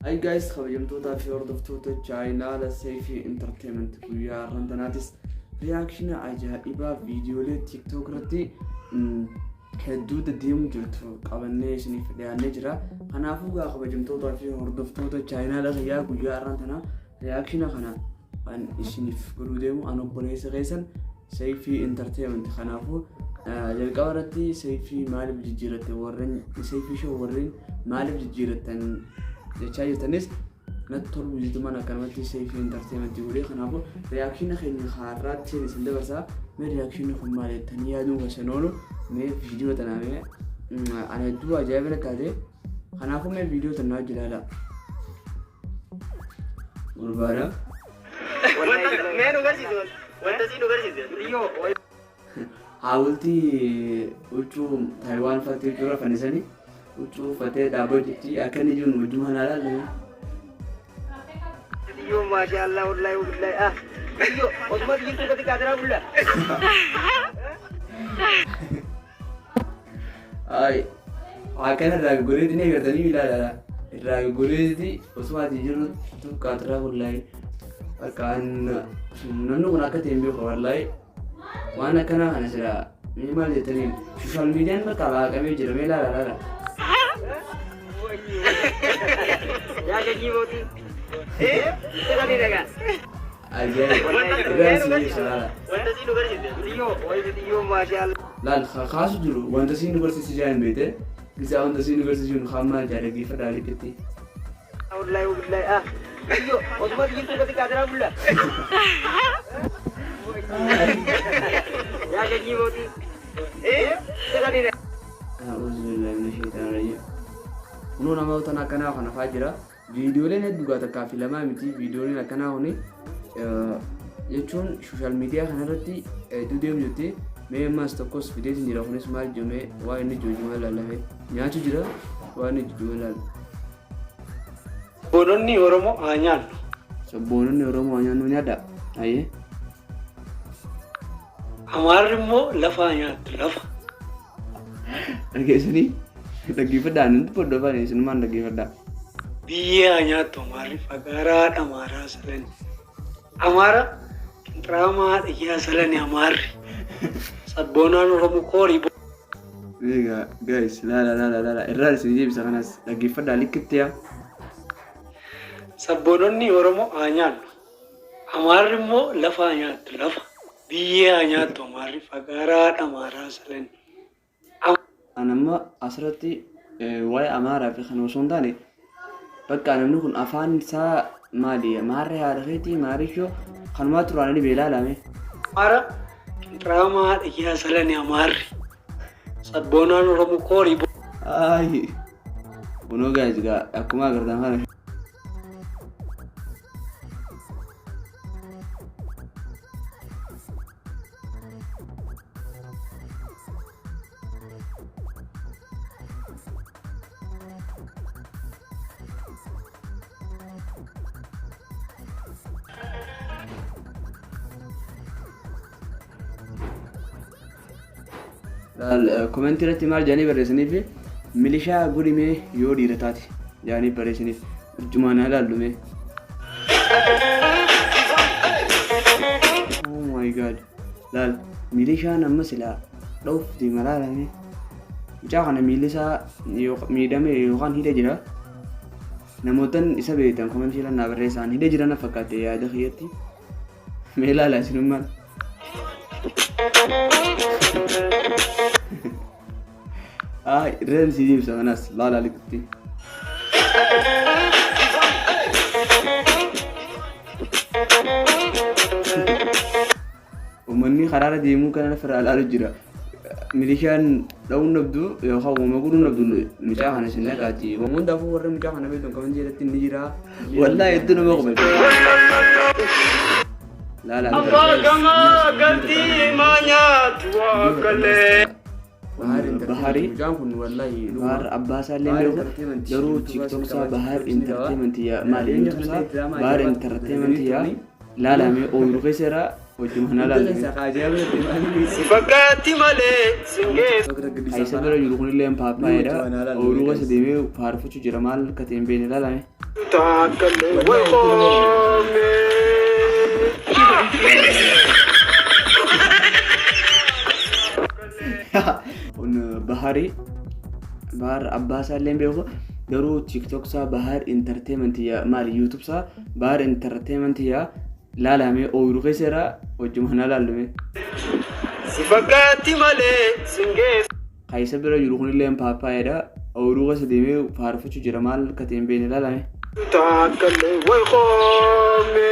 Hi guys, kabajamtoota fi hordoftoota chaayinaala Seyfii Entertainment guyyaa rantanaatis reakshinii ajaa'ibaa viidiyoolee TikTok irratti hedduu deddeemu jirtu qabannee isiniif dhiyaannee jira. Kanaafuu kabajamtoota fi hordoftoota chaayinaala guyyaa rantanaa reakshinii kana an isiniif godhuu deemu an obboleessa keessan Seyfii Entertainment. Kanaafuu jalqaba irratti Seyfii maaliif jijjiiratte warreen Seyfii show warreen maaliif jijjiirattan jechaa jirtanis natti tolu wiizitumaan akkanumatti Seyfii Entertainment godhee kanaafuu reakshinii keenya har'aatti isin dabarsaa. Mee reakshinii kun maal jettanii yaaduu gosa noonu mee viidiyoo tanaamee ana hedduu ajaa'iba taate kanaafuu mee viidiyoo tanaa jilaala gurbaadha. Mee nu garsiisu wanta si nu garsiisu hawultii huccuu Taiwan fattee jira fannisanii huccuu fattee dhaaboo jirti akka inni jiru wajjin halaala lama. Yo masyaallah wallahi wallahi yo osma gitu ketika ada bulla ay akan raga gureeti ne gartanii ilaala raga gureeti osma jiru tu kaatra wallahi akan nanu kun akka teembe ko wallahi waan kana kana sira minimal jetanii social media ma kala kame jira me la ya jadi boti kita ni daga ajaib wanta si nu garsiisu yo masyaallah laal khaasu jiru wanta si nu garsiisu jaan beete gisa wanta si nu garsiisu khamma jaaragi fadaali kitti wallahi wallahi yo osma gitu ketika ada bulla ya jadi boti kita ni daga auzubillahi minash shaitanir rajim. Kuno nama utana kana kana fajira viidiyooleen hedduu gaata kaafi lamaa miti viidiyooleen akkanaa honi jechuun social media kanarratti hedduu deemu jirti. Mee ammas tokkos fideetiin jira kunis maal jedhamee waa inni jojjuma laalame nyaatu jira waa inni jojjuma laalu. Sabboononni Oromoo haa nyaannu. Sabboononni Oromoo haa nyaannu nyaadha. Ayyee. Amaarri immoo lafa haa nyaattu lafa. Dhageessanii dhaggeeffadhaa nuti hordofan isinumaan dhaggeeffadhaa. Biyyee haa nyaattu amaarri fagaaraadha amaaraa salani. Amaara qinxiraamaa dhiyyaa salani amaarri. Sabboonaan Oromoo koorii. Egaa guys laala irraa isin deebisa kanas dhaggeeffadhaa likkitti yaa. Sabboononni Oromoo haa nyaannu. Amaarri immoo lafa haa nyaattu lafa. Biyyee haa nyaattu amaarri fagaaraadha amaaraa salani. Anamma asirratti waa'ee Amaaraa fi kan osoo hin taane bakka namni kun afaan isaa maali maarree haadha keetii maarichoo kanumaa turaanii beelaalame. Amaara qinxiraamaa dhiyyaa salani amaarri. Sabboonaan Oromoo koorii. Ay kunoo guys gaa akkuma agartan kana komentii irratti maal jedhanii barreessaniif milishaa godhimee yoo dhiira taate jedhanii barreessaniif urjumaan ilaallume. Oh my god laal milishaan amma silaa dhufti malaalame mucaa kana miilisaa miidhame yookaan hidha jira. Namootan isa beektan komentii irratti barreessan hidha jiran fakkaate yaada kiyyatti mee ilaala isinummaan. Irreen si deebisa kanas laala liqti. Uummanni karaara deemuu kana lafa ilaalu jira. Milishaan dha'uun dhabdu yookaan uumama godhuun dhabdu mucaa kana isin dhaqaati. Uumamuun daafuu warra mucaa kana beektan kaman jedhatti inni jira. Wallaahi hedduu nama qubate. Laala Abbaa gamaa galtii maanyaatu wakkalee. Bahari bahar abbaa sallee beeku garuu TikTok saa bahar entertainment ya maal YouTube saa bahar entertainment ya laalame ooyiruu keessa jira wajjumana laalle Sifakati male singes. kaisa bira jiru kunillee paappaayedha ooluu gosa deemee faarfachuu jira maal akka ta'e hin beekne ilaalame Takale way khome. on bahari bahar abbaa isaallee beeku garuu tiktok saa bahar entertainment yaa maali youtube saa bahar entertainment yaa laalame ooluu keessaa wajjumana laallume Sifakati male singes. kaisa bira jiru kunillee paappaayedha ooluu gosa deemee faarfachuu jira maal akka ta'e hin beekne ilaalame Takale way khome.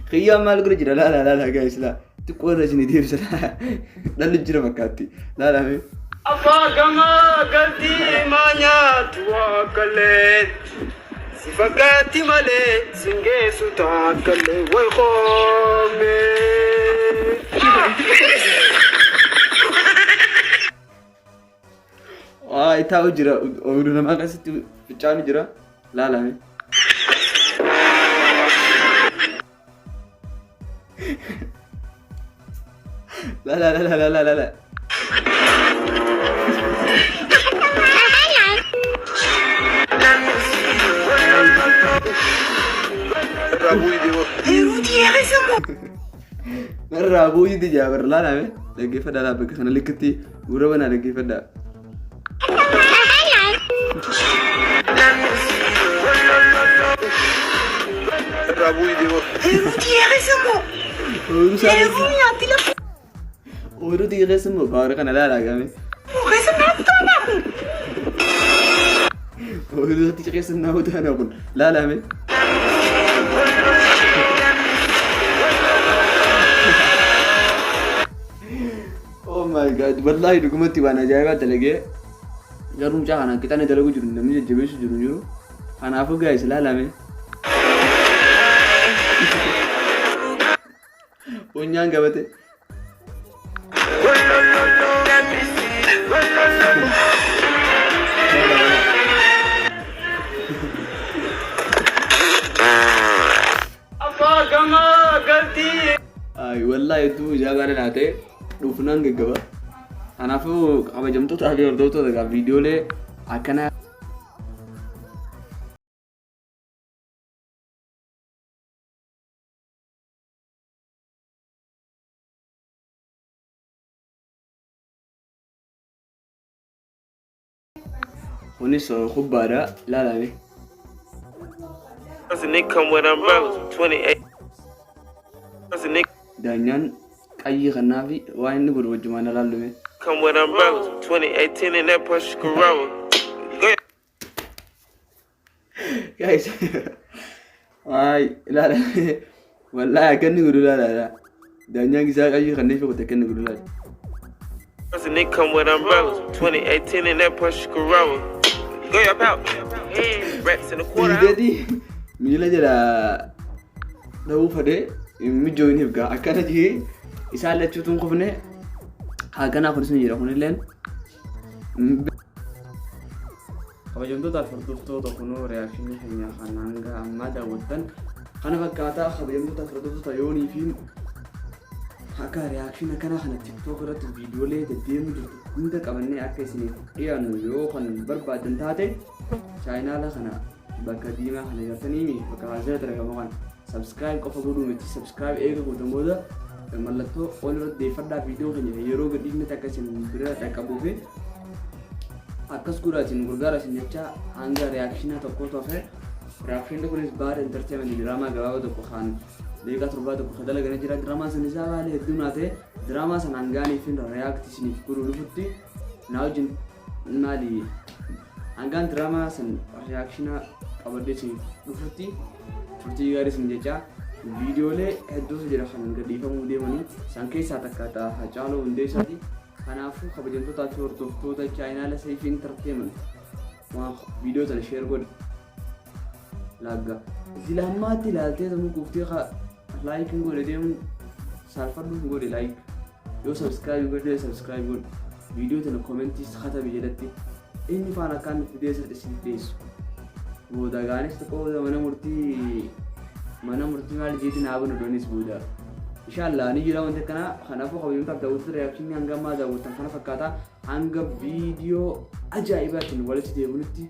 Kiyya maal gura jira la guys la xiqqoo irra isin deebisala dhalli jira fakkaatti laalame Afagama galti manya tuakale. Sifakati male singesu takale way khome. taa'u jira ooluu namaa keessatti fichaanu jira laalame la Rabu itu jabar lah name lagi pada lah bagi sana likiti guru mana lagi pada Rabu itu Uru tiga semua baru kan ada lagi kami Uru tiga semua udah ada pun lah me Oh my god, wallahi dokumenti bana jaaga dalage garuu jaana kita ne dalagu jiru namni jajjabeessu jiru kanaafu guys laalame Onyaan gabate Afagama galti. Ay wallahi tu jaaga laate dhufnaan gaggaba kanaafu kabajamtoota fi hordoftoota egaa viidiyoolee akkana kunis kubbaadha laalame Doesn't it come with umbrellas? 28. Doesn't it daanyaan qayyii kanaafi waan inni godhu wajjumaan laallume come with umbrellas? 2018 in that Porsche Carrera. guys ay laalame wallahi akka inni godhu laalaadha daanyaan isaa qayyii kanneen fi akka inni godhu laala Doesn't it come with umbrellas? 2018 in that Porsche Carrera. Go up out. Rats in the quarter. Jadi mila jala dawu fade mi join hibga akana ji isaan lachutun qofne hagana kunisni jira kunilleen kabajamtoota hordoftoota kunoo reakshinii keenya kananga amma daawwattan kana fakkaata kabajamtoota hordoftoota yoonii fi akka reakshin kana TikTok irratti viidiyoolee deddeemu jirtu hunda qabannee akka isiniif dhiyaannu yoo kan barbaadan taate chaayinaala kana bakka diimaa kana jirtanii bakka haasa'aa dargamu kan subscribe qofa godhuu miti subscribe eega gootan booda mallattoo ol irratti deeffadhaa viidiyoo keenya yeroo gadhiifnetti akka isin bira dhaqqabuu fi akkas godhaatiin gurgaara isin jecha hanga reakshinaa tokko tofe reakshinni kunis baada entertainment diraamaa gabaabaa tokko kan deeqa torbaa tokko kadala gana jira diraamaa san isaa baala hedduu naate diraamaa san hangaanii fi reaakti isiniif godhuu dhufutti naa wajjin maali hangaan diraamaa san reakshinaa qabadde isiniif dhufutti turtii gaarii isin jecha viidiyoolee hedduutu jira kan gadhiifamuu deemanii san keessaa takka ta'a Hacaaluu Hundeessaati kanaafuu kabajamtootaa fi hordoftoota chaayinaala Seifii Entertainment waan viidiyoo sana sheer godhe lagga zilaammaatti ilaaltee tamuu kuftee like godhe deemu saalfadhu godhe like yoo subscribe godhe subscribe godhe viidiyoo tana commentis katabe jedhatti inni faana akkaan fidee sirriitti dhiyeessu booda gaanis tokko mana murtii maal jeetiin haabanu doonis booda inshallah ni jira wanta kana kanaafuu qabiyyumtaaf daawwatu reakshinii hanga ammaa daawwatan kana fakkaata hanga viidiyoo ajaa'ibaatiin walitti deebinutti